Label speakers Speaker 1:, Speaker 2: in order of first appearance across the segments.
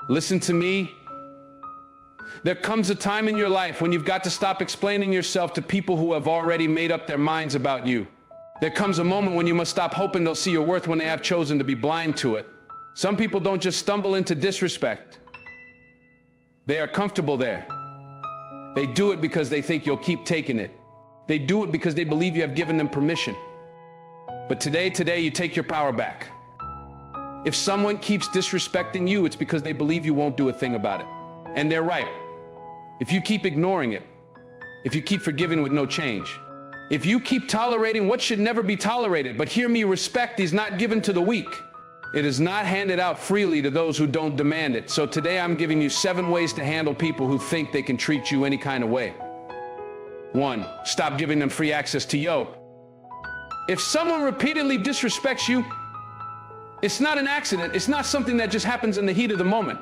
Speaker 1: Listen to me. There comes a time in your life when you've got to stop explaining yourself to people who have already made up their minds about you. There comes a moment when you must stop hoping they'll see your worth when they have chosen to be blind to it. Some people don't just stumble into disrespect. They are comfortable there. They do it because they think you'll keep taking it. They do it because they believe you have given them permission. But today you take your power back. If someone keeps disrespecting you, it's because they believe you won't do a thing about it. And they're right. If you keep ignoring it, if you keep forgiving with no change, if you keep tolerating what should never be tolerated, but hear me, respect is not given to the weak. It is not handed out freely to those who don't demand it. So today I'm giving you 7 ways to handle people who think they can treat you any kind of way. 1, stop giving them free access to yo. If someone repeatedly disrespects you, it's not an accident. It's not something that just happens in the heat of the moment.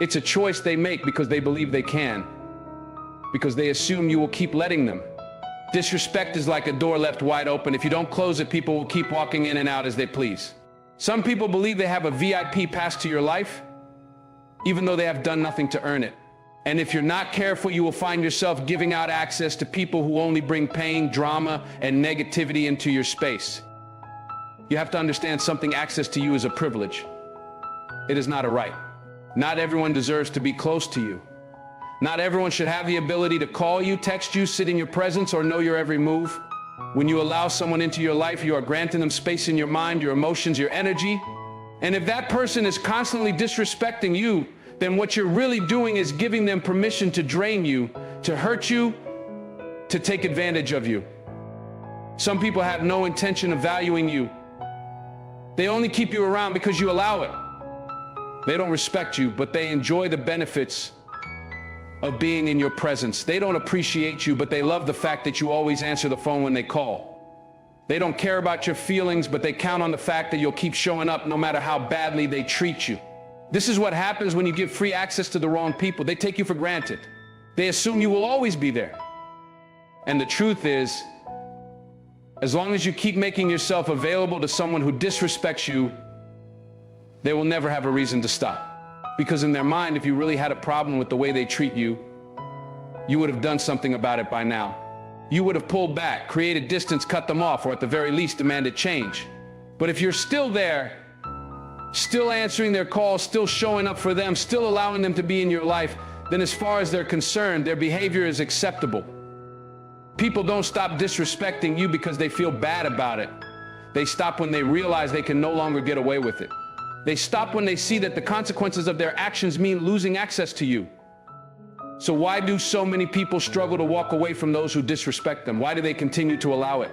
Speaker 1: It's a choice they make because they believe they can, because they assume you will keep letting them. Disrespect is like a door left wide open. If you don't close it, people will keep walking in and out as they please. Some people believe they have a VIP pass to your life, even though they have done nothing to earn it. And if you're not careful, you will find yourself giving out access to people who only bring pain, drama, and negativity into your space. You have to understand something: access to you is a privilege. It is not a right. Not everyone deserves to be close to you. Not everyone should have the ability to call you, text you, sit in your presence, or know your every move. When you allow someone into your life, you are granting them space in your mind, your emotions, your energy. And if that person is constantly disrespecting you, then what you're really doing is giving them permission to drain you, to hurt you, to take advantage of you. Some people have no intention of valuing you. They only keep you around because you allow it. They don't respect you, but they enjoy the benefits of being in your presence. They don't appreciate you, but they love the fact that you always answer the phone when they call. They don't care about your feelings, but they count on the fact that you'll keep showing up no matter how badly they treat you. This is what happens when you give free access to the wrong people. They take you for granted. They assume you will always be there. And the truth is, as long as you keep making yourself available to someone who disrespects you, they will never have a reason to stop. Because in their mind, if you really had a problem with the way they treat you, you would have done something about it by now. You would have pulled back, created distance, cut them off, or at the very least demanded change. But if you're still there, still answering their calls, still showing up for them, still allowing them to be in your life, then as far as they're concerned, their behavior is acceptable. People don't stop disrespecting you because they feel bad about it. They stop when they realize they can no longer get away with it. They stop when they see that the consequences of their actions mean losing access to you. So why do so many people struggle to walk away from those who disrespect them? Why do they continue to allow it?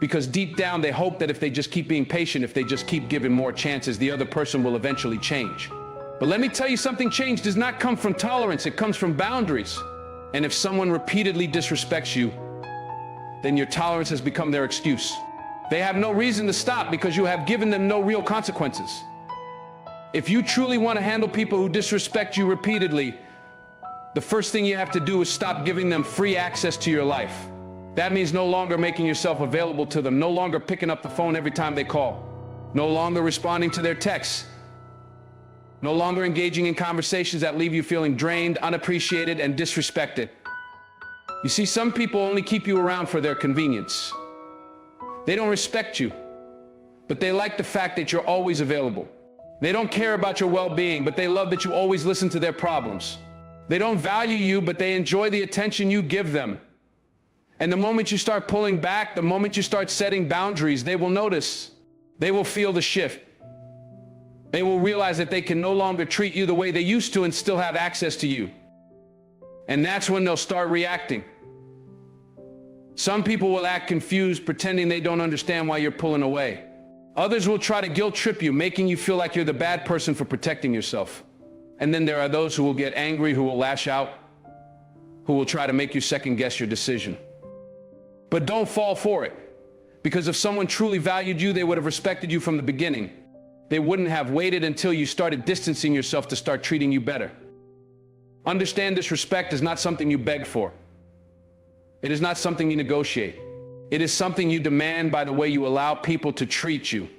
Speaker 1: Because deep down they hope that if they just keep being patient, if they just keep giving more chances, the other person will eventually change. But let me tell you something: change does not come from tolerance, it comes from boundaries. And if someone repeatedly disrespects you, then your tolerance has become their excuse. They have no reason to stop because you have given them no real consequences. If you truly want to handle people who disrespect you repeatedly, the first thing you have to do is stop giving them free access to your life. That means no longer making yourself available to them, no longer picking up the phone every time they call, no longer responding to their texts, no longer engaging in conversations that leave you feeling drained, unappreciated, and disrespected. You see, some people only keep you around for their convenience. They don't respect you, but they like the fact that you're always available. They don't care about your well-being, but they love that you always listen to their problems. They don't value you, but they enjoy the attention you give them. And the moment you start pulling back, the moment you start setting boundaries, they will notice. They will feel the shift. They will realize that they can no longer treat you the way they used to and still have access to you. And that's when they'll start reacting. Some people will act confused, pretending they don't understand why you're pulling away. Others will try to guilt trip you, making you feel like you're the bad person for protecting yourself. And then there are those who will get angry, who will lash out, who will try to make you second guess your decision. But don't fall for it, because if someone truly valued you, they would have respected you from the beginning. They wouldn't have waited until you started distancing yourself to start treating you better. Understand, this respect is not something you beg for. It is not something you negotiate. It is something you demand by the way you allow people to treat you.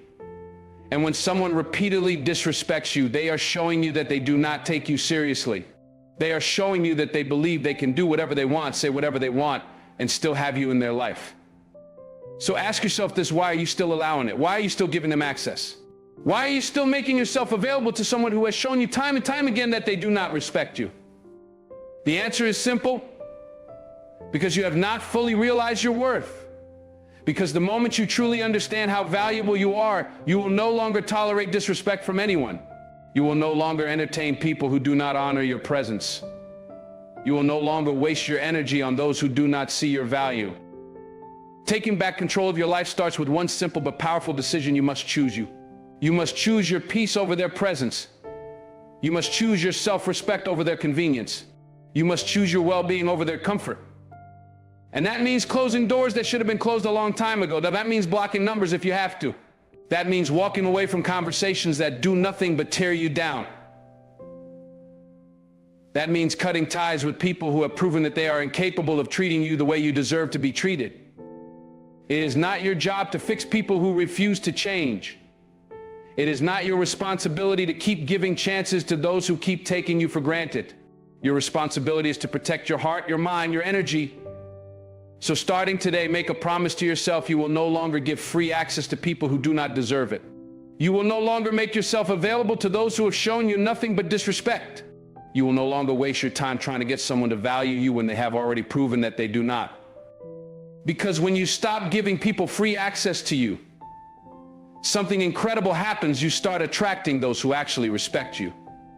Speaker 1: And when someone repeatedly disrespects you, they are showing you that they do not take you seriously. They are showing you that they believe they can do whatever they want, say whatever they want, and still have you in their life. So ask yourself this: why are you still allowing it? Why are you still giving them access? Why are you still making yourself available to someone who has shown you time and time again that they do not respect you? The answer is simple: because you have not fully realized your worth. Because the moment you truly understand how valuable you are, you will no longer tolerate disrespect from anyone. You will no longer entertain people who do not honor your presence. You will no longer waste your energy on those who do not see your value. Taking back control of your life starts with one simple but powerful decision: you must choose you. You must choose your peace over their presence. You must choose your self-respect over their convenience. You must choose your well-being over their comfort. And that means closing doors that should have been closed a long time ago. That means blocking numbers if you have to. That means walking away from conversations that do nothing but tear you down. That means cutting ties with people who have proven that they are incapable of treating you the way you deserve to be treated. It is not your job to fix people who refuse to change. It is not your responsibility to keep giving chances to those who keep taking you for granted. Your responsibility is to protect your heart, your mind, your energy. So starting today, make a promise to yourself: you will no longer give free access to people who do not deserve it. You will no longer make yourself available to those who have shown you nothing but disrespect. You will no longer waste your time trying to get someone to value you when they have already proven that they do not. Because when you stop giving people free access to you, something incredible happens. You start attracting those who actually respect you.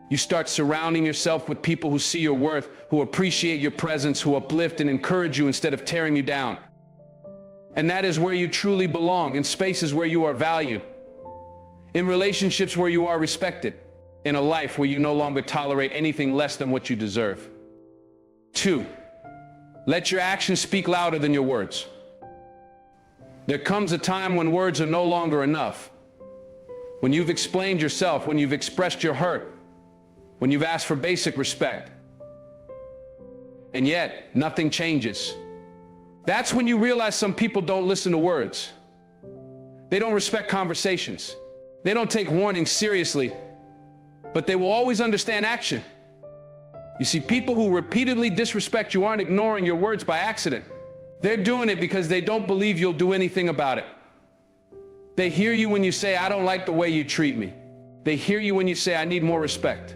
Speaker 1: You start surrounding yourself with people who see your worth, who appreciate your presence, who uplift and encourage you instead of tearing you down. And that is where you truly belong, in spaces where you are valued, in relationships where you are respected, in a life where you no longer tolerate anything less than what you deserve. 2, let your actions speak louder than your words. There comes a time when words are no longer enough. When you've explained yourself, when you've expressed your hurt, when you've asked for basic respect, and yet nothing changes. That's when you realize some people don't listen to words. They don't respect conversations. They don't take warnings seriously, but they will always understand action. You see, people who repeatedly disrespect you aren't ignoring your words by accident. They're doing it because they don't believe you'll do anything about it. They hear you when you say, "I don't like the way you treat me." They hear you when you say, "I need more respect."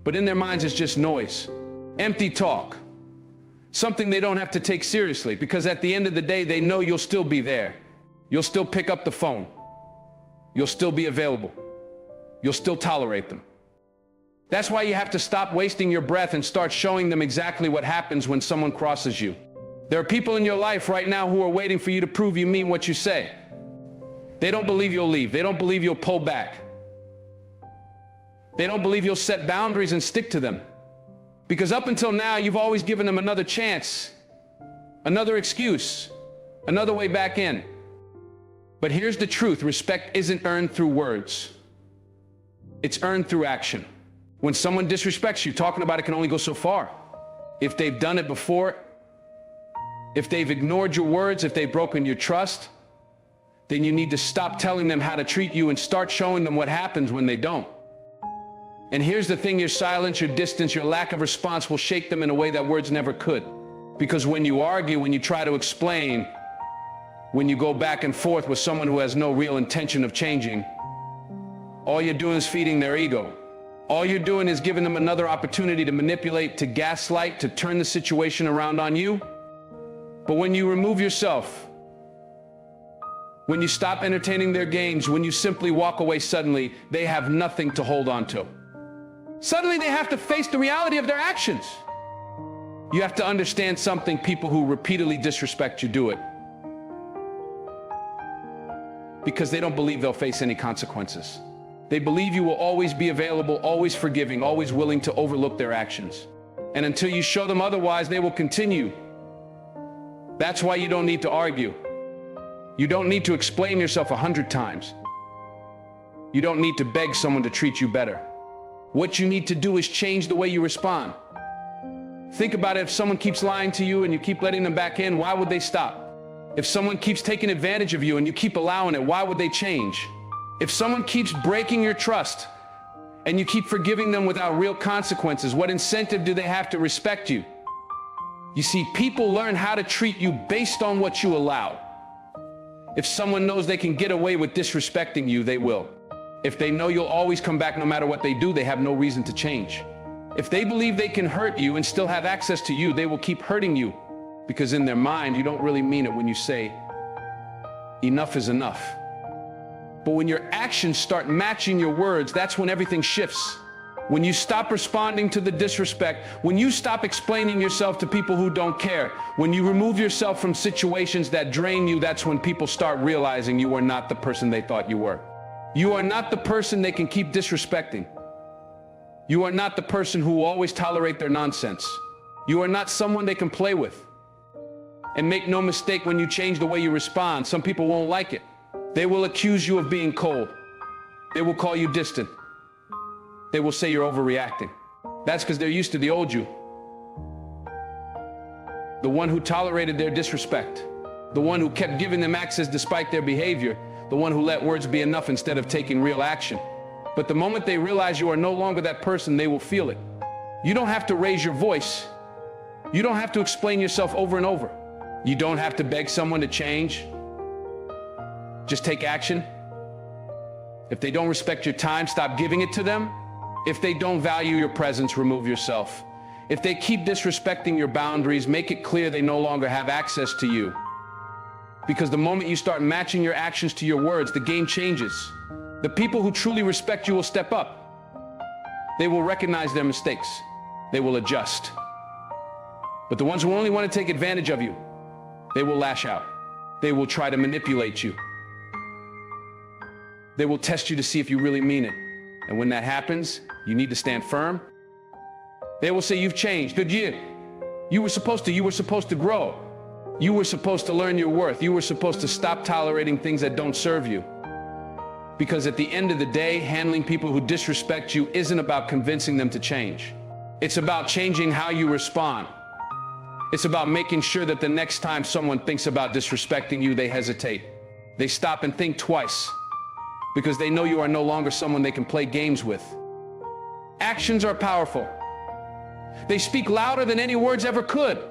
Speaker 1: But in their minds, it's just noise, empty talk, something they don't have to take seriously, because at the end of the day, they know you'll still be there. You'll still pick up the phone. You'll still be available. You'll still tolerate them. That's why you have to stop wasting your breath and start showing them exactly what happens when someone crosses you. There are people in your life right now who are waiting for you to prove you mean what you say. They don't believe you'll leave. They don't believe you'll pull back. They don't believe you'll set boundaries and stick to them. Because up until now, you've always given them another chance, another excuse, another way back in. But here's the truth: respect isn't earned through words. It's earned through action. When someone disrespects you, talking about it can only go so far. If they've done it before, if they've ignored your words, if they've broken your trust, then you need to stop telling them how to treat you and start showing them what happens when they don't. And here's the thing: your silence, your distance, your lack of response will shake them in a way that words never could. Because when you argue, when you try to explain, when you go back and forth with someone who has no real intention of changing, all you're doing is feeding their ego. All you're doing is giving them another opportunity to manipulate, to gaslight, to turn the situation around on you. But when you remove yourself, when you stop entertaining their games, when you simply walk away, suddenly they have nothing to hold on to. Suddenly they have to face the reality of their actions. You have to understand something: people who repeatedly disrespect you do it because they don't believe they'll face any consequences. They believe you will always be available, always forgiving, always willing to overlook their actions. And until you show them otherwise, they will continue. That's why you don't need to argue. You don't need to explain yourself 100 times. You don't need to beg someone to treat you better. What you need to do is change the way you respond. Think about it: if someone keeps lying to you and you keep letting them back in, why would they stop? If someone keeps taking advantage of you and you keep allowing it, why would they change? If someone keeps breaking your trust and you keep forgiving them without real consequences, what incentive do they have to respect you? You see, people learn how to treat you based on what you allow. If someone knows they can get away with disrespecting you, they will. If they know you'll always come back no matter what they do, they have no reason to change. If they believe they can hurt you and still have access to you, they will keep hurting you, because in their mind, you don't really mean it when you say, enough is enough. But when your actions start matching your words, that's when everything shifts. When you stop responding to the disrespect, when you stop explaining yourself to people who don't care, when you remove yourself from situations that drain you, that's when people start realizing you are not the person they thought you were. You are not the person they can keep disrespecting. You are not the person who will always tolerate their nonsense. You are not someone they can play with. And make no mistake, when you change the way you respond, some people won't like it. They will accuse you of being cold. They will call you distant. They will say you're overreacting. That's because they're used to the old you. The one who tolerated their disrespect. The one who kept giving them access despite their behavior. The one who let words be enough instead of taking real action. But the moment they realize you are no longer that person, they will feel it. You don't have to raise your voice. You don't have to explain yourself over and over. You don't have to beg someone to change. Just take action. If they don't respect your time, stop giving it to them. If they don't value your presence, remove yourself. If they keep disrespecting your boundaries, make it clear they no longer have access to you. Because the moment you start matching your actions to your words, the game changes. The people who truly respect you will step up. They will recognize their mistakes. They will adjust. But the ones who only want to take advantage of you, they will lash out. They will try to manipulate you. They will test you to see if you really mean it. And when that happens, you need to stand firm. They will say, you've changed. Good year. You were supposed to grow. You were supposed to learn your worth. You were supposed to stop tolerating things that don't serve you. Because at the end of the day, handling people who disrespect you isn't about convincing them to change. It's about changing how you respond. It's about making sure that the next time someone thinks about disrespecting you, they hesitate. They stop and think twice. Because they know you are no longer someone they can play games with. Actions are powerful. They speak louder than any words ever could.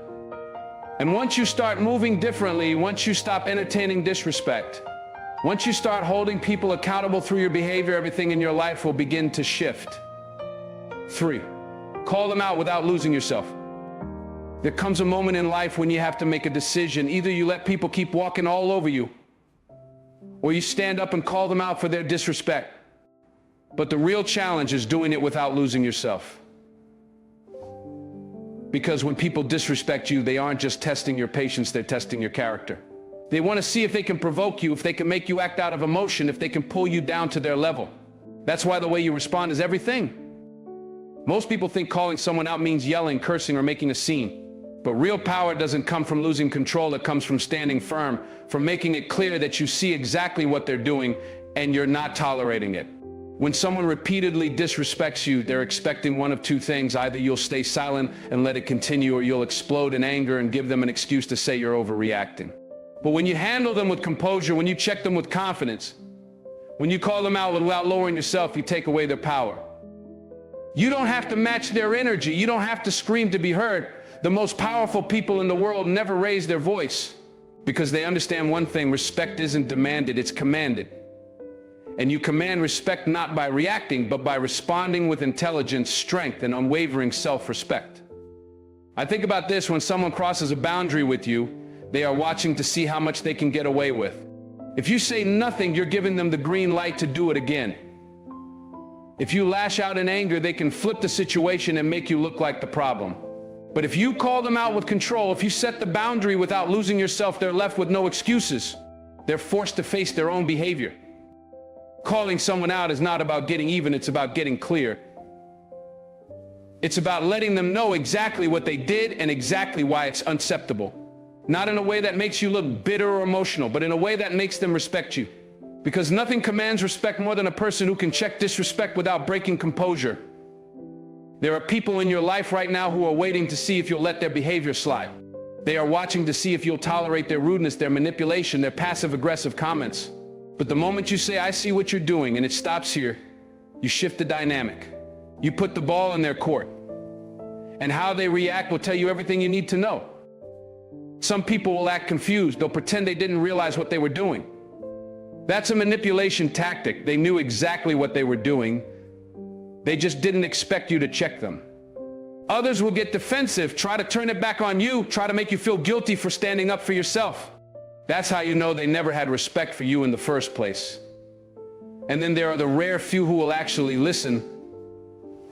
Speaker 1: And once you start moving differently, once you stop entertaining disrespect, once you start holding people accountable through your behavior, everything in your life will begin to shift. 3, call them out without losing yourself. There comes a moment in life when you have to make a decision. Either you let people keep walking all over you, or you stand up and call them out for their disrespect. But the real challenge is doing it without losing yourself. Because when people disrespect you, they aren't just testing your patience, they're testing your character. They want to see if they can provoke you, if they can make you act out of emotion, if they can pull you down to their level. That's why the way you respond is everything. Most people think calling someone out means yelling, cursing, or making a scene. But real power doesn't come from losing control, it comes from standing firm, from making it clear that you see exactly what they're doing and you're not tolerating it. When someone repeatedly disrespects you, they're expecting one of two things. Either you'll stay silent and let it continue, or you'll explode in anger and give them an excuse to say you're overreacting. But when you handle them with composure, when you check them with confidence, when you call them out without lowering yourself, you take away their power. You don't have to match their energy. You don't have to scream to be heard. The most powerful people in the world never raise their voice because they understand one thing: respect isn't demanded, it's commanded. And you command respect not by reacting, but by responding with intelligence, strength, and unwavering self-respect. I think about this: when someone crosses a boundary with you, they are watching to see how much they can get away with. If you say nothing, you're giving them the green light to do it again. If you lash out in anger, they can flip the situation and make you look like the problem. But if you call them out with control, if you set the boundary without losing yourself, they're left with no excuses. They're forced to face their own behavior. Calling someone out is not about getting even, it's about getting clear. It's about letting them know exactly what they did and exactly why it's unacceptable. Not in a way that makes you look bitter or emotional, but in a way that makes them respect you. Because nothing commands respect more than a person who can check disrespect without breaking composure. There are people in your life right now who are waiting to see if you'll let their behavior slide. They are watching to see if you'll tolerate their rudeness, their manipulation, their passive-aggressive comments. But the moment you say, I see what you're doing, and it stops here, you shift the dynamic. You put the ball in their court. And how they react will tell you everything you need to know. Some people will act confused. They'll pretend they didn't realize what they were doing. That's a manipulation tactic. They knew exactly what they were doing. They just didn't expect you to check them. Others will get defensive, try to turn it back on you, try to make you feel guilty for standing up for yourself. That's how you know they never had respect for you in the first place. And then there are the rare few who will actually listen,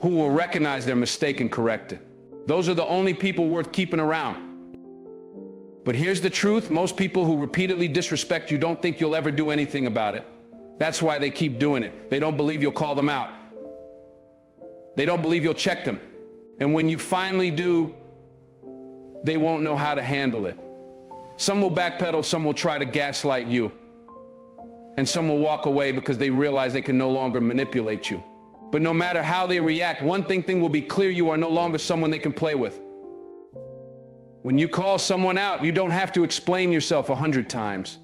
Speaker 1: who will recognize their mistake and correct it. Those are the only people worth keeping around. But here's the truth, most people who repeatedly disrespect you don't think you'll ever do anything about it. That's why they keep doing it. They don't believe you'll call them out. They don't believe you'll check them. And when you finally do, they won't know how to handle it. Some will backpedal, some will try to gaslight you. And some will walk away because they realize they can no longer manipulate you. But no matter how they react, one thing will be clear: you are no longer someone they can play with. When you call someone out, you don't have to explain yourself 100 times.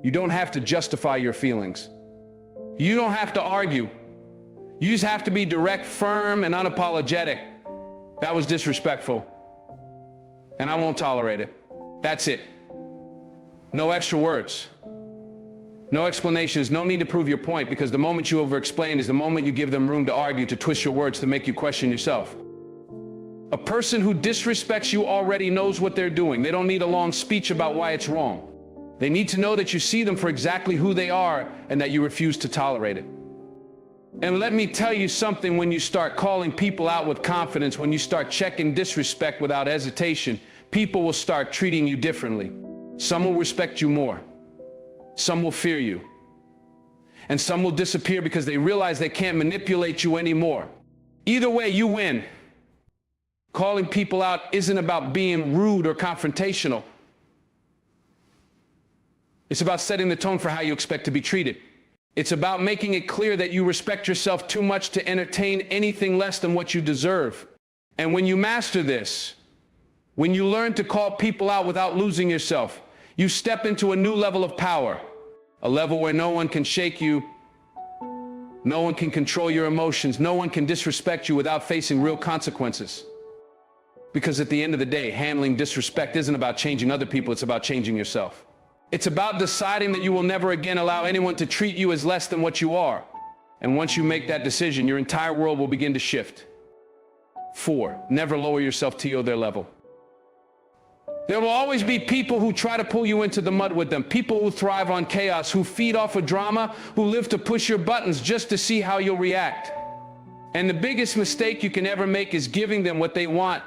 Speaker 1: You don't have to justify your feelings. You don't have to argue. You just have to be direct, firm, and unapologetic. That was disrespectful, and I won't tolerate it. That's it. No extra words. No explanations, no need to prove your point, because the moment you over-explain is the moment you give them room to argue, to twist your words, to make you question yourself. A person who disrespects you already knows what they're doing. They don't need a long speech about why it's wrong. They need to know that you see them for exactly who they are and that you refuse to tolerate it. And let me tell you something, when you start calling people out with confidence, when you start checking disrespect without hesitation, people will start treating you differently. Some will respect you more. Some will fear you. And some will disappear because they realize they can't manipulate you anymore. Either way, you win. Calling people out isn't about being rude or confrontational. It's about setting the tone for how you expect to be treated. It's about making it clear that you respect yourself too much to entertain anything less than what you deserve. And when you master this, when you learn to call people out without losing yourself, you step into a new level of power, a level where no one can shake you, no one can control your emotions, no one can disrespect you without facing real consequences. Because at the end of the day, handling disrespect isn't about changing other people, it's about changing yourself. It's about deciding that you will never again allow anyone to treat you as less than what you are. And once you make that decision, your entire world will begin to shift. 4, never lower yourself to their level. There will always be people who try to pull you into the mud with them, people who thrive on chaos, who feed off of drama, who live to push your buttons just to see how you'll react. And the biggest mistake you can ever make is giving them what they want,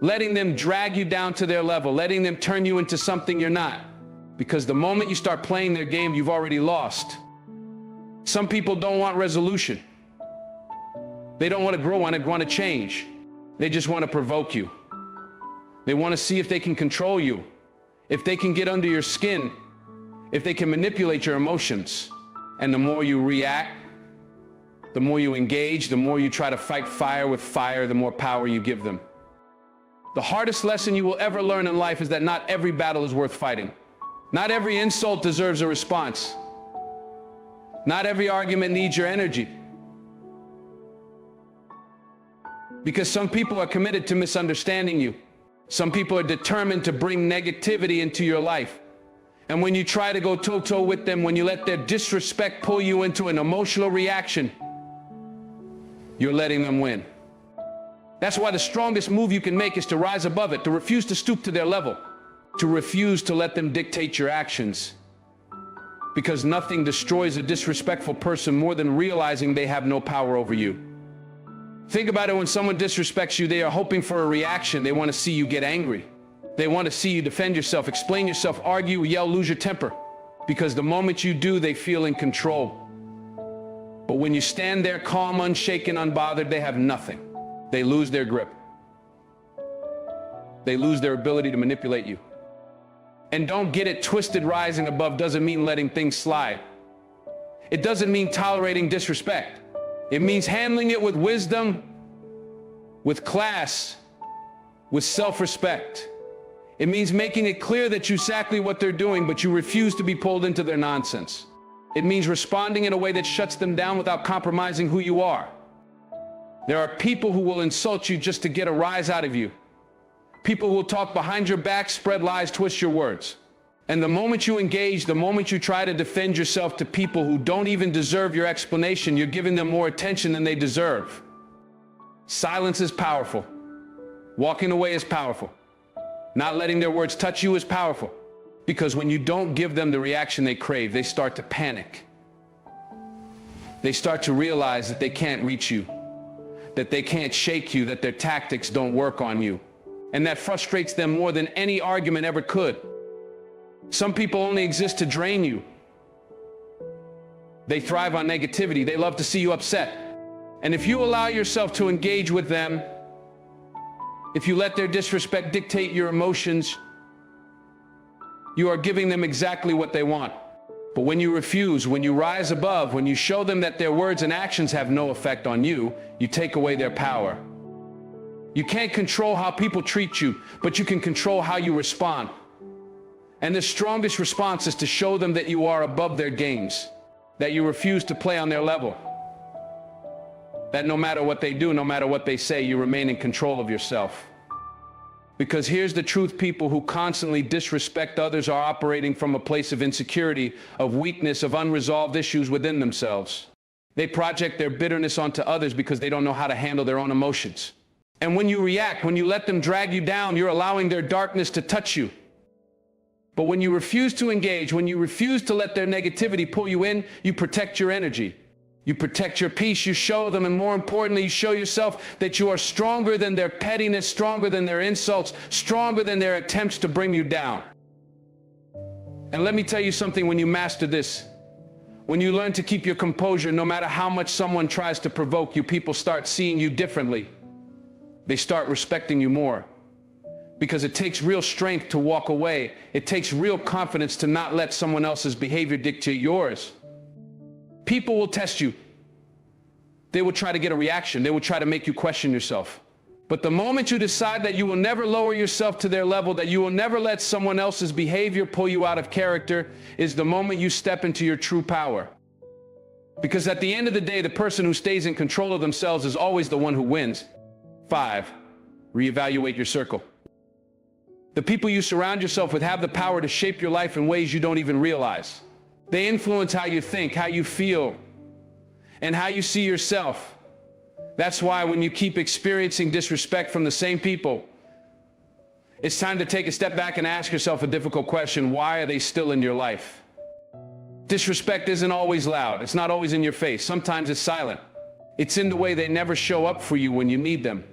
Speaker 1: letting them drag you down to their level, letting them turn you into something you're not. Because the moment you start playing their game, you've already lost. Some people don't want resolution. They don't want to grow, want to change. They just want to provoke you. They want to see if they can control you, if they can get under your skin, if they can manipulate your emotions. And the more you react, the more you engage, the more you try to fight fire with fire, the more power you give them. The hardest lesson you will ever learn in life is that not every battle is worth fighting. Not every insult deserves a response. Not every argument needs your energy. Because some people are committed to misunderstanding you. Some people are determined to bring negativity into your life. And when you try to go toe-to-toe with them, when you let their disrespect pull you into an emotional reaction, you're letting them win. That's why the strongest move you can make is to rise above it, to refuse to stoop to their level, to refuse to let them dictate your actions. Because nothing destroys a disrespectful person more than realizing they have no power over you. Think about it, when someone disrespects you, they are hoping for a reaction. They want to see you get angry. They want to see you defend yourself, explain yourself, argue, yell, lose your temper. Because the moment you do, they feel in control. But when you stand there calm, unshaken, unbothered, they have nothing. They lose their grip. They lose their ability to manipulate you. And don't get it twisted, rising above doesn't mean letting things slide. It doesn't mean tolerating disrespect. It means handling it with wisdom, with class, with self-respect. It means making it clear that you exactly what they're doing, but you refuse to be pulled into their nonsense. It means responding in a way that shuts them down without compromising who you are. There are people who will insult you just to get a rise out of you. People who will talk behind your back, spread lies, twist your words. And the moment you engage, the moment you try to defend yourself to people who don't even deserve your explanation, you're giving them more attention than they deserve. Silence is powerful. Walking away is powerful. Not letting their words touch you is powerful. Because when you don't give them the reaction they crave, they start to panic. They start to realize that they can't reach you, that they can't shake you, that their tactics don't work on you. And that frustrates them more than any argument ever could. Some people only exist to drain you. They thrive on negativity. They love to see you upset. And if you allow yourself to engage with them, if you let their disrespect dictate your emotions, you are giving them exactly what they want. But when you refuse, when you rise above, when you show them that their words and actions have no effect on you, you take away their power. You can't control how people treat you, but you can control how you respond. And the strongest response is to show them that you are above their games, that you refuse to play on their level, that no matter what they do, no matter what they say, you remain in control of yourself. Because here's the truth, people who constantly disrespect others are operating from a place of insecurity, of weakness, of unresolved issues within themselves. They project their bitterness onto others because they don't know how to handle their own emotions. And when you react, when you let them drag you down, you're allowing their darkness to touch you. But when you refuse to engage, when you refuse to let their negativity pull you in, you protect your energy. You protect your peace, you show them, and more importantly, you show yourself that you are stronger than their pettiness, stronger than their insults, stronger than their attempts to bring you down. And let me tell you something, when you master this, when you learn to keep your composure, no matter how much someone tries to provoke you, people start seeing you differently. They start respecting you more. Because it takes real strength to walk away. It takes real confidence to not let someone else's behavior dictate yours. People will test you. They will try to get a reaction. They will try to make you question yourself. But the moment you decide that you will never lower yourself to their level, that you will never let someone else's behavior pull you out of character, is the moment you step into your true power. Because at the end of the day, the person who stays in control of themselves is always the one who wins. 5, reevaluate your circle. The people you surround yourself with have the power to shape your life in ways you don't even realize. They influence how you think, how you feel, and how you see yourself. That's why when you keep experiencing disrespect from the same people, it's time to take a step back and ask yourself a difficult question. Why are they still in your life? Disrespect isn't always loud. It's not always in your face. Sometimes it's silent. It's in the way they never show up for you when you need them.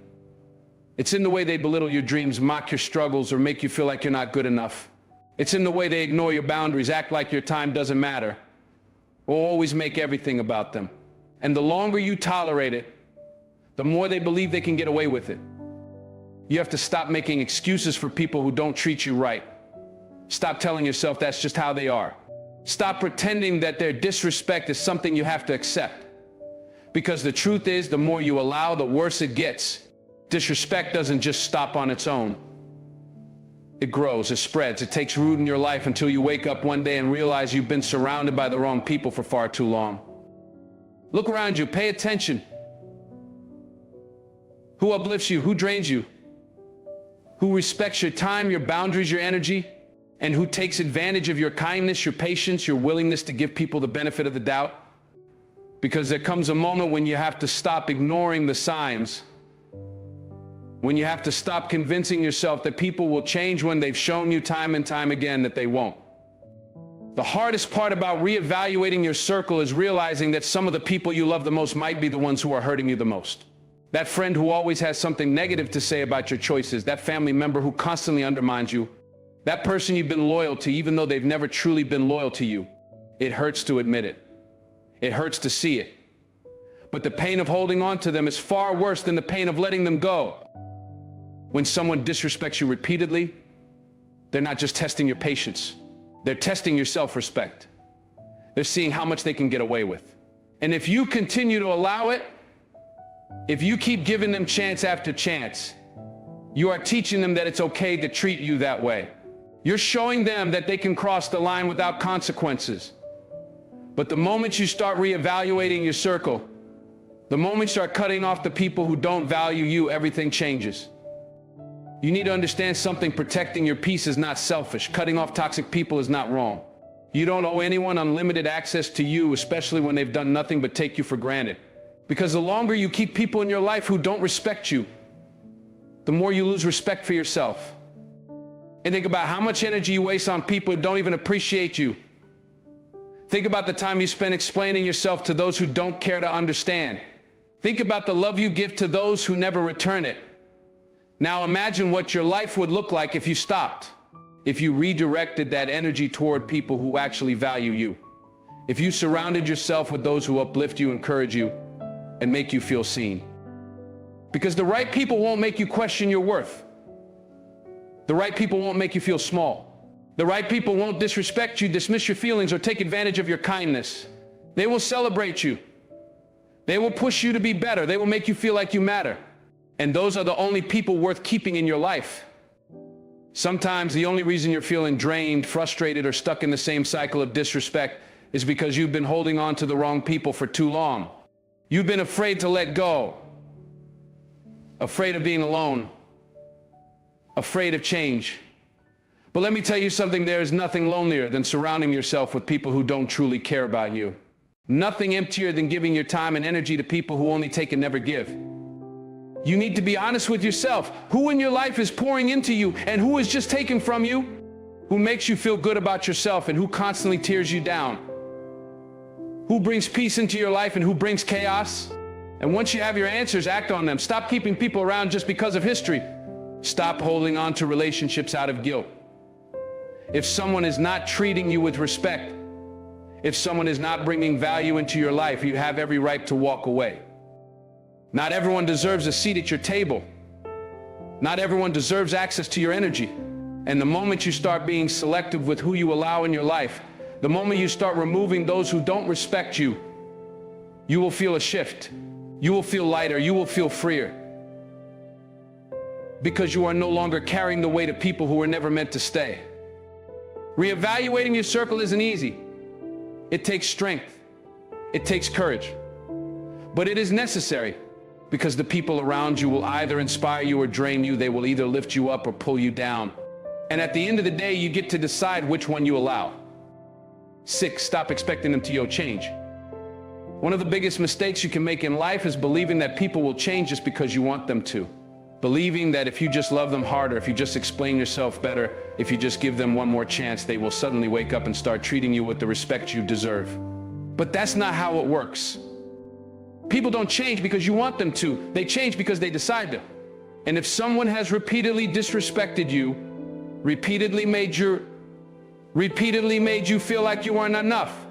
Speaker 1: It's in the way they belittle your dreams, mock your struggles, or make you feel like you're not good enough. It's in the way they ignore your boundaries, act like your time doesn't matter, or always make everything about them. And the longer you tolerate it, the more they believe they can get away with it. You have to stop making excuses for people who don't treat you right. Stop telling yourself that's just how they are. Stop pretending that their disrespect is something you have to accept. Because the truth is, the more you allow, the worse it gets. Disrespect doesn't just stop on its own. It grows, it spreads, it takes root in your life until you wake up one day and realize you've been surrounded by the wrong people for far too long. Look around you, pay attention. Who uplifts you? Who drains you? Who respects your time, your boundaries, your energy? And who takes advantage of your kindness, your patience, your willingness to give people the benefit of the doubt? Because there comes a moment when you have to stop ignoring the signs. When you have to stop convincing yourself that people will change when they've shown you time and time again that they won't. The hardest part about reevaluating your circle is realizing that some of the people you love the most might be the ones who are hurting you the most. That friend who always has something negative to say about your choices, that family member who constantly undermines you, that person you've been loyal to even though they've never truly been loyal to you. It hurts to admit it. It hurts to see it. But the pain of holding on to them is far worse than the pain of letting them go. When someone disrespects you repeatedly, they're not just testing your patience. They're testing your self-respect. They're seeing how much they can get away with. And if you continue to allow it, if you keep giving them chance after chance, You are teaching them that it's okay to treat you that way. You're showing them that they can cross the line without consequences. But the moment you start reevaluating your circle, the moment you start cutting off the people who don't value you, everything changes. You need to understand something. Protecting your peace is not selfish. Cutting off toxic people is not wrong. You don't owe anyone unlimited access to you, especially when they've done nothing but take you for granted. Because the longer you keep people in your life who don't respect you, the more you lose respect for yourself. And think about how much energy you waste on people who don't even appreciate you. Think about the time you spend explaining yourself to those who don't care to understand. Think about the love you give to those who never return it. Now imagine what your life would look like if you stopped. If you redirected that energy toward people who actually value you. If you surrounded yourself with those who uplift you, encourage you, and make you feel seen. Because the right people won't make you question your worth. The right people won't make you feel small. The right people won't disrespect you, dismiss your feelings, or take advantage of your kindness. They will celebrate you. They will push you to be better. They will make you feel like you matter. And those are the only people worth keeping in your life. Sometimes the only reason you're feeling drained, frustrated, or stuck in the same cycle of disrespect is because you've been holding on to the wrong people for too long. You've been afraid to let go. Afraid of being alone. Afraid of change. But let me tell you something, there is nothing lonelier than surrounding yourself with people who don't truly care about you. Nothing emptier than giving your time and energy to people who only take and never give. You need to be honest with yourself. Who in your life is pouring into you and who is just taking from you? Who makes you feel good about yourself and who constantly tears you down? Who brings peace into your life and who brings chaos? And once you have your answers, act on them. Stop keeping people around just because of history. Stop holding on to relationships out of guilt. If someone is not treating you with respect, if someone is not bringing value into your life, you have every right to walk away. Not everyone deserves a seat at your table. Not everyone deserves access to your energy. And the moment you start being selective with who you allow in your life, the moment you start removing those who don't respect you, you will feel a shift. You will feel lighter. You will feel freer. Because you are no longer carrying the weight of people who were never meant to stay. Reevaluating your circle isn't easy. It takes strength. It takes courage. But it is necessary. Because the people around you will either inspire you or drain you. They will either lift you up or pull you down. And at the end of the day, you get to decide which one you allow. 6, stop expecting them to change. One of the biggest mistakes you can make in life is believing that people will change just because you want them to. Believing that if you just love them harder, if you just explain yourself better, if you just give them one more chance, they will suddenly wake up and start treating you with the respect you deserve. But that's not how it works. People don't change because you want them to. They change because they decide to. And if someone has repeatedly disrespected you, repeatedly made you feel like you weren't enough,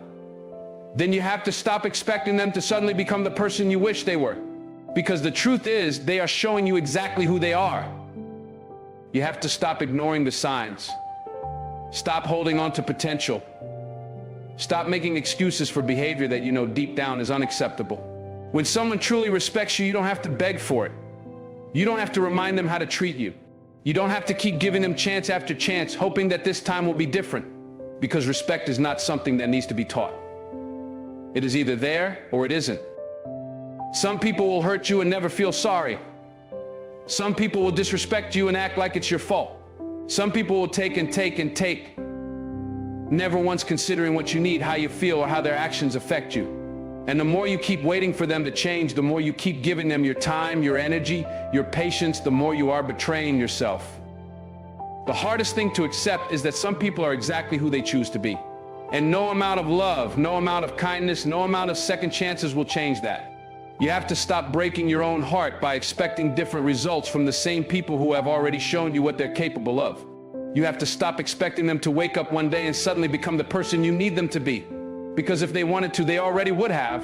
Speaker 1: then you have to stop expecting them to suddenly become the person you wish they were. Because the truth is, they are showing you exactly who they are. You have to stop ignoring the signs. Stop holding on to potential. Stop making excuses for behavior that you know deep down is unacceptable. When someone truly respects you, you don't have to beg for it. You don't have to remind them how to treat you. You don't have to keep giving them chance after chance, hoping that this time will be different. Because respect is not something that needs to be taught. It is either there or it isn't. Some people will hurt you and never feel sorry. Some people will disrespect you and act like it's your fault. Some people will take and take and take, never once considering what you need, how you feel, or how their actions affect you. And the more you keep waiting for them to change, the more you keep giving them your time, your energy, your patience, the more you are betraying yourself. The hardest thing to accept is that some people are exactly who they choose to be. And no amount of love, no amount of kindness, no amount of second chances will change that. You have to stop breaking your own heart by expecting different results from the same people who have already shown you what they're capable of. You have to stop expecting them to wake up one day and suddenly become the person you need them to be. Because if they wanted to, they already would have.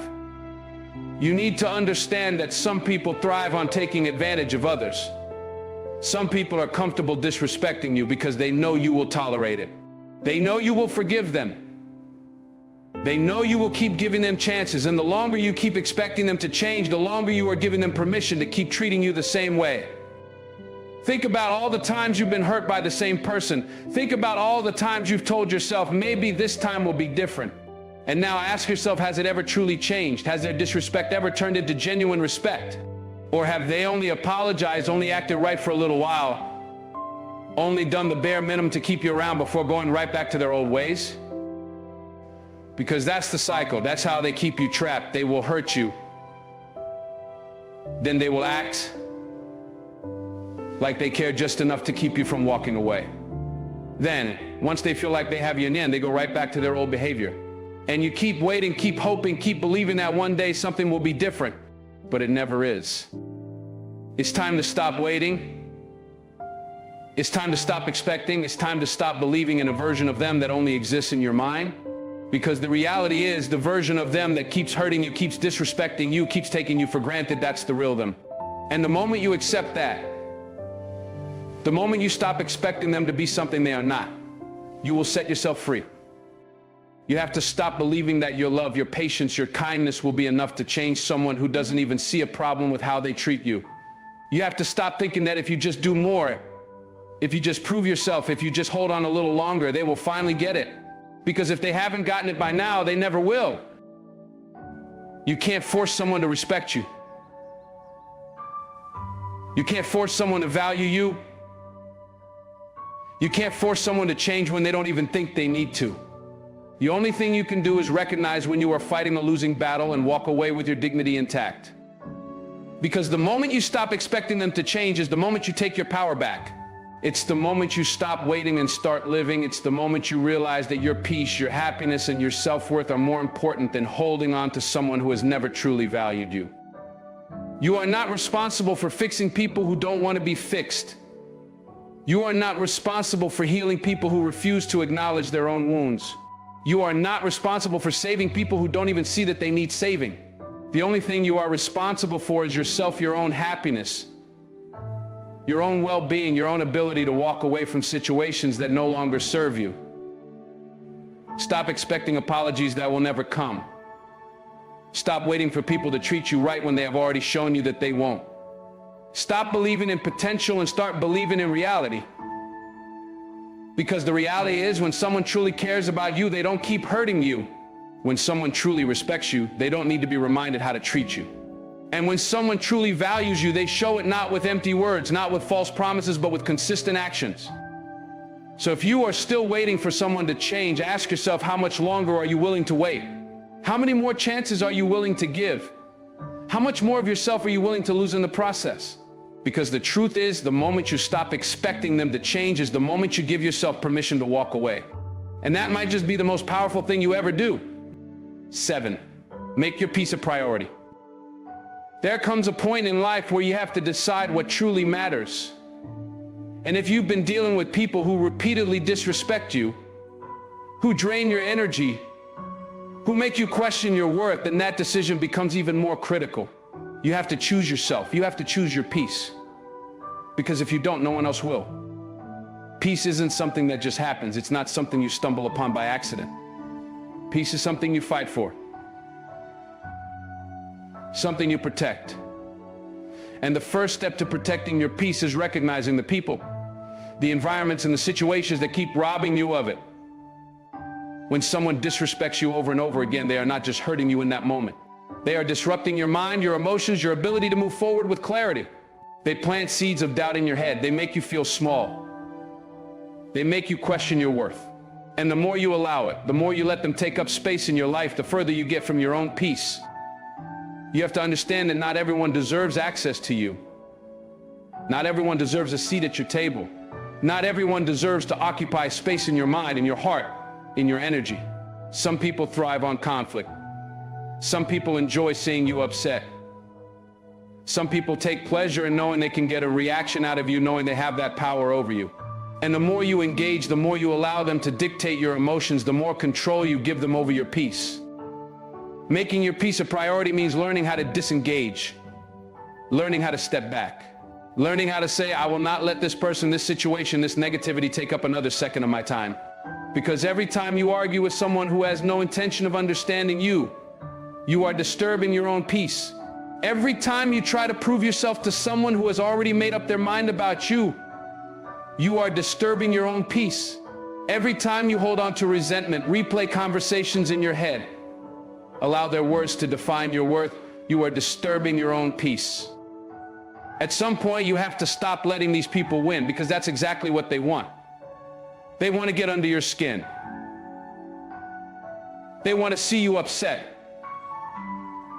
Speaker 1: You need to understand that some people thrive on taking advantage of others. Some people are comfortable disrespecting you because they know you will tolerate it. They know you will forgive them. They know you will keep giving them chances, and the longer you keep expecting them to change, the longer you are giving them permission to keep treating you the same way. Think about all the times you've been hurt by the same person. Think about all the times you've told yourself, maybe this time will be different. And now ask yourself, has it ever truly changed? Has their disrespect ever turned into genuine respect? Or have they only apologized, only acted right for a little while, only done the bare minimum to keep you around before going right back to their old ways? Because that's the cycle. That's how they keep you trapped. They will hurt you. Then they will act like they care just enough to keep you from walking away. Then, once they feel like they have you in the end, they go right back to their old behavior. And you keep waiting, keep hoping, keep believing that one day something will be different, but it never is. It's time to stop waiting. It's time to stop expecting. It's time to stop believing in a version of them that only exists in your mind. Because the reality is, the version of them that keeps hurting you, keeps disrespecting you, keeps taking you for granted, that's the real them. And the moment you accept that, the moment you stop expecting them to be something they are not, you will set yourself free. You have to stop believing that your love, your patience, your kindness will be enough to change someone who doesn't even see a problem with how they treat you. You have to stop thinking that if you just do more, if you just prove yourself, if you just hold on a little longer, they will finally get it. Because if they haven't gotten it by now, they never will. You can't force someone to respect you. You can't force someone to value you. You can't force someone to change when they don't even think they need to. The only thing you can do is recognize when you are fighting a losing battle and walk away with your dignity intact. Because the moment you stop expecting them to change is the moment you take your power back. It's the moment you stop waiting and start living. It's the moment you realize that your peace, your happiness, and your self-worth are more important than holding on to someone who has never truly valued you. You are not responsible for fixing people who don't want to be fixed. You are not responsible for healing people who refuse to acknowledge their own wounds. You are not responsible for saving people who don't even see that they need saving. The only thing you are responsible for is yourself, your own happiness, your own well-being, your own ability to walk away from situations that no longer serve you. Stop expecting apologies that will never come. Stop waiting for people to treat you right when they have already shown you that they won't. Stop believing in potential and start believing in reality. Because the reality is, when someone truly cares about you, they don't keep hurting you. When someone truly respects you, they don't need to be reminded how to treat you. And when someone truly values you, they show it not with empty words, not with false promises, but with consistent actions. So if you are still waiting for someone to change, ask yourself, how much longer are you willing to wait? How many more chances are you willing to give? How much more of yourself are you willing to lose in the process? Because the truth is, the moment you stop expecting them to change is the moment you give yourself permission to walk away. And that might just be the most powerful thing you ever do. 7, make your peace a priority. There comes a point in life where you have to decide what truly matters. And if you've been dealing with people who repeatedly disrespect you, who drain your energy, who make you question your worth, then that decision becomes even more critical. You have to choose yourself. You have to choose your peace. Because if you don't, no one else will. Peace isn't something that just happens. It's not something you stumble upon by accident. Peace is something you fight for. Something you protect. And the first step to protecting your peace is recognizing the people, the environments and the situations that keep robbing you of it. When someone disrespects you over and over again, they are not just hurting you in that moment. They are disrupting your mind, your emotions, your ability to move forward with clarity. They plant seeds of doubt in your head. They make you feel small. They make you question your worth. And the more you allow it, the more you let them take up space in your life, the further you get from your own peace. You have to understand that not everyone deserves access to you. Not everyone deserves a seat at your table. Not everyone deserves to occupy space in your mind, in your heart, in your energy. Some people thrive on conflict. Some people enjoy seeing you upset. Some people take pleasure in knowing they can get a reaction out of you, knowing they have that power over you. And the more you engage, the more you allow them to dictate your emotions, the more control you give them over your peace. Making your peace a priority means learning how to disengage, learning how to step back, learning how to say, I will not let this person, this situation, this negativity take up another second of my time. Because every time you argue with someone who has no intention of understanding you, you are disturbing your own peace. Every time you try to prove yourself to someone who has already made up their mind about you, you are disturbing your own peace. Every time you hold on to resentment, replay conversations in your head, allow their words to define your worth, you are disturbing your own peace. At some point, you have to stop letting these people win, because that's exactly what they want. They want to get under your skin. They want to see you upset.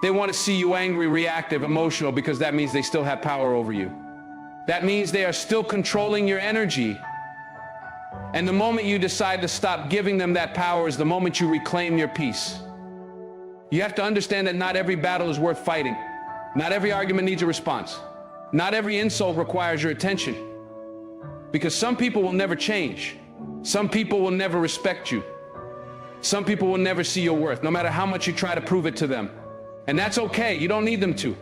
Speaker 1: They want to see you angry, reactive, emotional, because that means they still have power over you. That means they are still controlling your energy. And the moment you decide to stop giving them that power is the moment you reclaim your peace. You have to understand that not every battle is worth fighting. Not every argument needs a response. Not every insult requires your attention. Because some people will never change. Some people will never respect you. Some people will never see your worth, no matter how much you try to prove it to them. And that's okay. You don't need them to.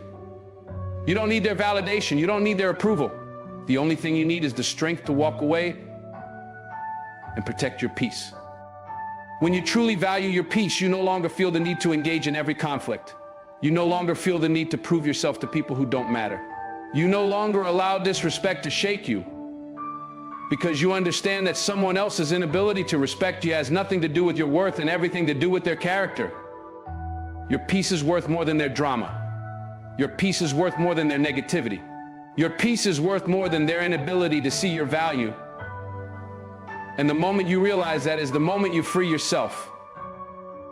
Speaker 1: You don't need their validation. You don't need their approval. The only thing you need is the strength to walk away and protect your peace. When you truly value your peace, you no longer feel the need to engage in every conflict. You no longer feel the need to prove yourself to people who don't matter. You no longer allow disrespect to shake you, because you understand that someone else's inability to respect you has nothing to do with your worth and everything to do with their character. Your peace is worth more than their drama. Your peace is worth more than their negativity. Your peace is worth more than their inability to see your value. And the moment you realize that is the moment you free yourself.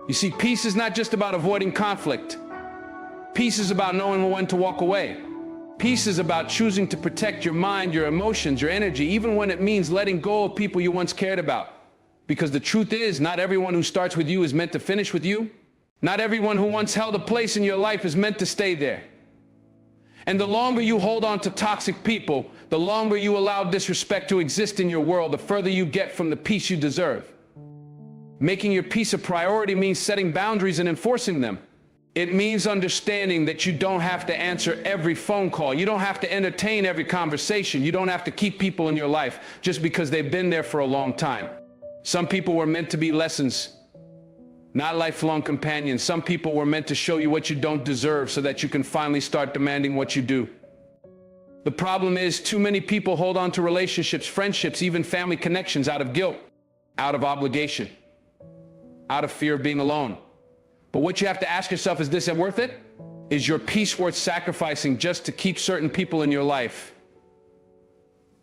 Speaker 1: You see, peace is not just about avoiding conflict. Peace is about knowing when to walk away. Peace is about choosing to protect your mind, your emotions, your energy, even when it means letting go of people you once cared about. Because the truth is, not everyone who starts with you is meant to finish with you. Not everyone who once held a place in your life is meant to stay there. And the longer you hold on to toxic people, the longer you allow disrespect to exist in your world, the further you get from the peace you deserve. Making your peace a priority means setting boundaries and enforcing them. It means understanding that you don't have to answer every phone call. You don't have to entertain every conversation. You don't have to keep people in your life just because they've been there for a long time. Some people were meant to be lessons, not lifelong companions. Some people were meant to show you what you don't deserve so that you can finally start demanding what you do. The problem is, too many people hold on to relationships, friendships, even family connections out of guilt, out of obligation, out of fear of being alone. But what you have to ask yourself is this: worth it? Is your peace worth sacrificing just to keep certain people in your life?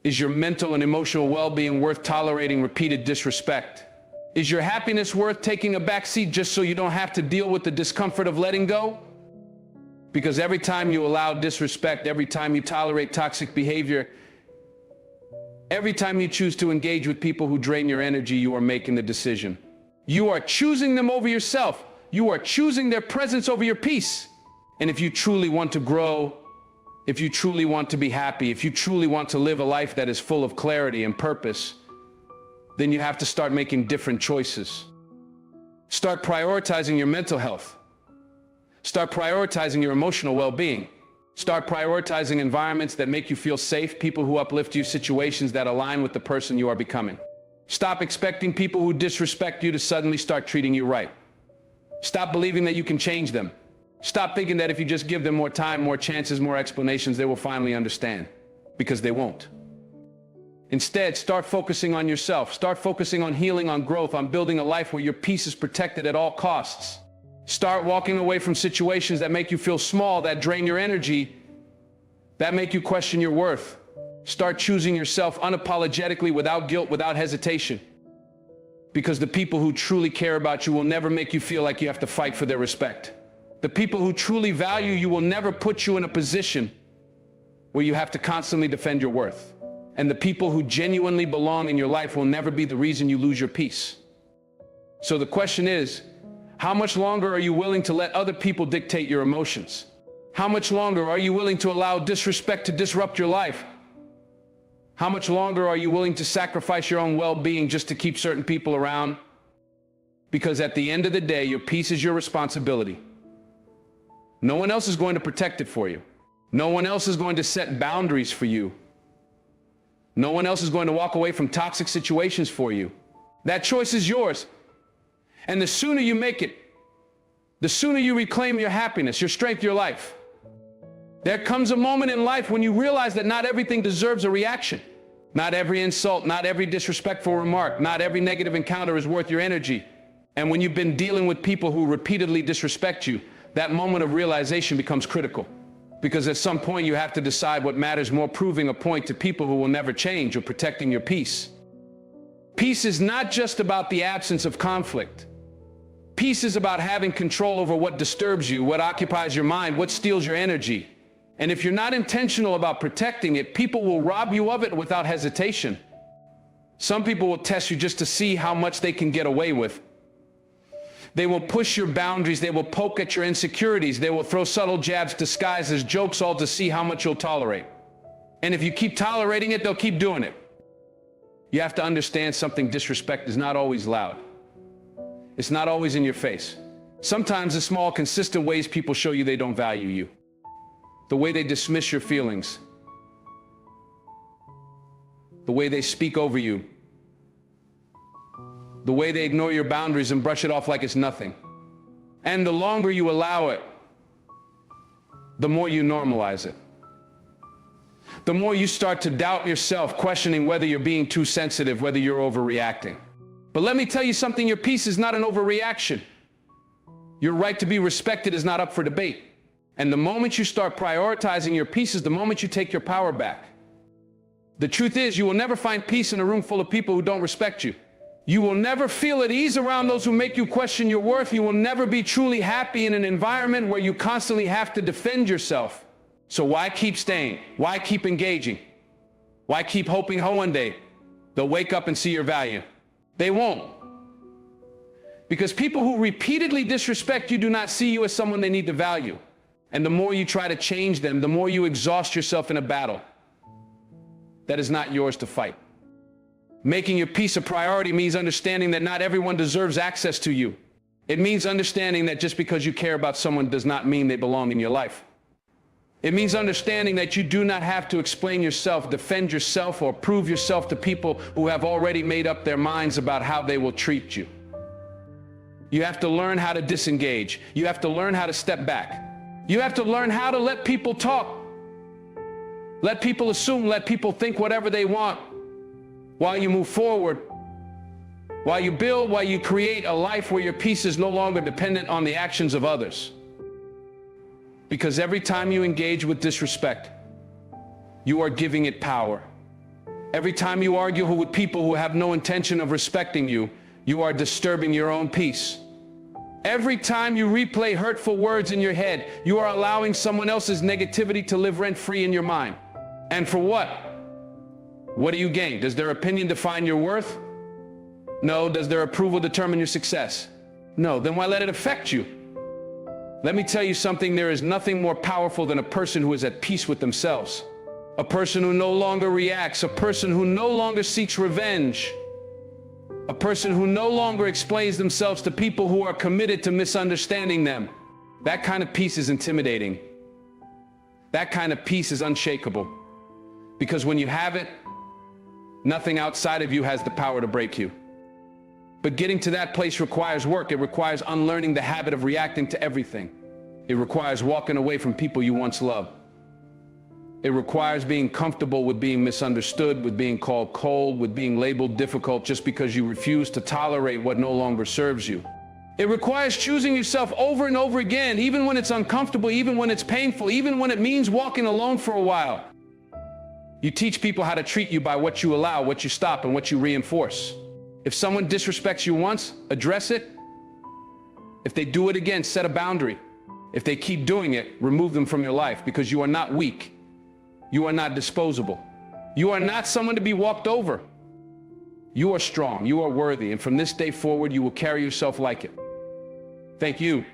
Speaker 1: Is your mental and emotional well-being worth tolerating repeated disrespect? Is your happiness worth taking a back seat just so you don't have to deal with the discomfort of letting go? Because every time you allow disrespect, every time you tolerate toxic behavior, every time you choose to engage with people who drain your energy, you are making the decision. You are choosing them over yourself. You are choosing their presence over your peace. And if you truly want to grow, if you truly want to be happy, if you truly want to live a life that is full of clarity and purpose, then you have to start making different choices. Start prioritizing your mental health. Start prioritizing your emotional well-being. Start prioritizing environments that make you feel safe, people who uplift you, situations that align with the person you are becoming. Stop expecting people who disrespect you to suddenly start treating you right. Stop believing that you can change them. Stop thinking that if you just give them more time, more chances, more explanations, they will finally understand. Because they won't. Instead, start focusing on yourself. Start focusing on healing, on growth, on building a life where your peace is protected at all costs. Start walking away from situations that make you feel small, that drain your energy, that make you question your worth. Start choosing yourself unapologetically, without guilt, without hesitation. Because the people who truly care about you will never make you feel like you have to fight for their respect. The people who truly value you will never put you in a position where you have to constantly defend your worth. And the people who genuinely belong in your life will never be the reason you lose your peace. So the question is, how much longer are you willing to let other people dictate your emotions? How much longer are you willing to allow disrespect to disrupt your life? How much longer are you willing to sacrifice your own well-being just to keep certain people around? Because at the end of the day, your peace is your responsibility. No one else is going to protect it for you. No one else is going to set boundaries for you. No one else is going to walk away from toxic situations for you. That choice is yours. And the sooner you make it, the sooner you reclaim your happiness, your strength, your life, There comes a moment in life when you realize that not everything deserves a reaction. Not every insult, not every disrespectful remark, not every negative encounter is worth your energy. And when you've been dealing with people who repeatedly disrespect you, that moment of realization becomes critical. Because at some point you have to decide what matters more, proving a point to people who will never change or protecting your peace. Peace is not just about the absence of conflict. Peace is about having control over what disturbs you, what occupies your mind, what steals your energy. And if you're not intentional about protecting it, people will rob you of it without hesitation. Some people will test you just to see how much they can get away with. They will push your boundaries, they will poke at your insecurities, they will throw subtle jabs disguised as jokes, all to see how much you'll tolerate. And if you keep tolerating it, they'll keep doing it. You have to understand something: disrespect is not always loud. It's not always in your face. Sometimes the small, consistent ways people show you they don't value you. The way they dismiss your feelings. The way they speak over you. The way they ignore your boundaries and brush it off like it's nothing. And the longer you allow it, the more you normalize it. The more you start to doubt yourself, questioning whether you're being too sensitive, whether you're overreacting. But let me tell you something: your peace is not an overreaction. Your right to be respected is not up for debate. And the moment you start prioritizing your peace is the moment you take your power back. The truth is, you will never find peace in a room full of people who don't respect you. You will never feel at ease around those who make you question your worth. You will never be truly happy in an environment where you constantly have to defend yourself. So why keep staying? Why keep engaging? Why keep hoping one day they'll wake up and see your value? They won't. Because people who repeatedly disrespect you do not see you as someone they need to value. And the more you try to change them, the more you exhaust yourself in a battle that is not yours to fight. Making your peace a priority means understanding that not everyone deserves access to you. It means understanding that just because you care about someone does not mean they belong in your life. It means understanding that you do not have to explain yourself, defend yourself, or prove yourself to people who have already made up their minds about how they will treat you. You have to learn how to disengage. You have to learn how to step back. You have to learn how to let people talk. Let people assume, let people think whatever they want, while you move forward, while you build, while you create a life where your peace is no longer dependent on the actions of others. Because every time you engage with disrespect, you are giving it power. Every time you argue with people who have no intention of respecting you, you are disturbing your own peace. Every time you replay hurtful words in your head, you are allowing someone else's negativity to live rent-free in your mind. And for what? What do you gain? Does their opinion define your worth? No. Does their approval determine your success? No. Then why let it affect you? Let me tell you something: there is nothing more powerful than a person who is at peace with themselves. A person who no longer reacts, a person who no longer seeks revenge, a person who no longer explains themselves to people who are committed to misunderstanding them. That kind of peace is intimidating. That kind of peace is unshakable. Because when you have it, nothing outside of you has the power to break you. But getting to that place requires work. It requires unlearning the habit of reacting to everything. It requires walking away from people you once loved. It requires being comfortable with being misunderstood, with being called cold, with being labeled difficult just because you refuse to tolerate what no longer serves you. It requires choosing yourself over and over again, even when it's uncomfortable, even when it's painful, even when it means walking alone for a while. You teach people how to treat you by what you allow, what you stop, and what you reinforce. If someone disrespects you once, address it. If they do it again, set a boundary. If they keep doing it, remove them from your life, because you are not weak. You are not disposable. You are not someone to be walked over. You are strong, you are worthy, and from this day forward, you will carry yourself like it. Thank you.